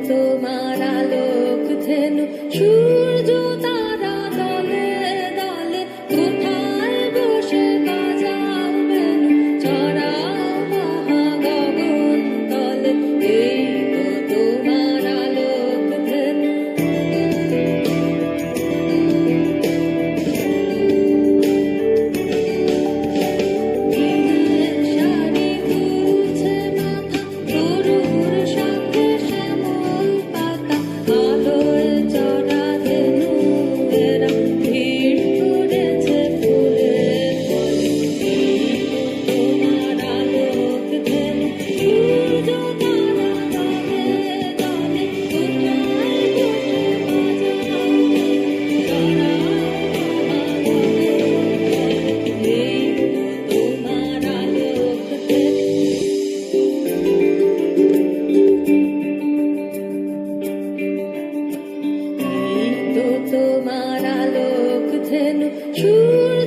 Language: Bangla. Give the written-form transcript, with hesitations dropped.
তোমার আলোক ধেনু সূর্য তারা দলে দলে কোথায় বসে বাজাও বেনু ছড়াও মহাগগন তলে এই তো তোমার আলোক ধেনু দিনের শাড়ি তুলছে মাথা তরুর সাথে শ্যামল পাতা আলোয় চড়া ধেনু এরা ভিড় করেছে ফুলের ফলে তোমার আলোক ধেনু সূর্য তারা দলে দলে কোথায় বসে বাজাও ছড়াও মহাগগন এই তোমার আলোক ধেনু তোমার আলোক ধেনু সূর্য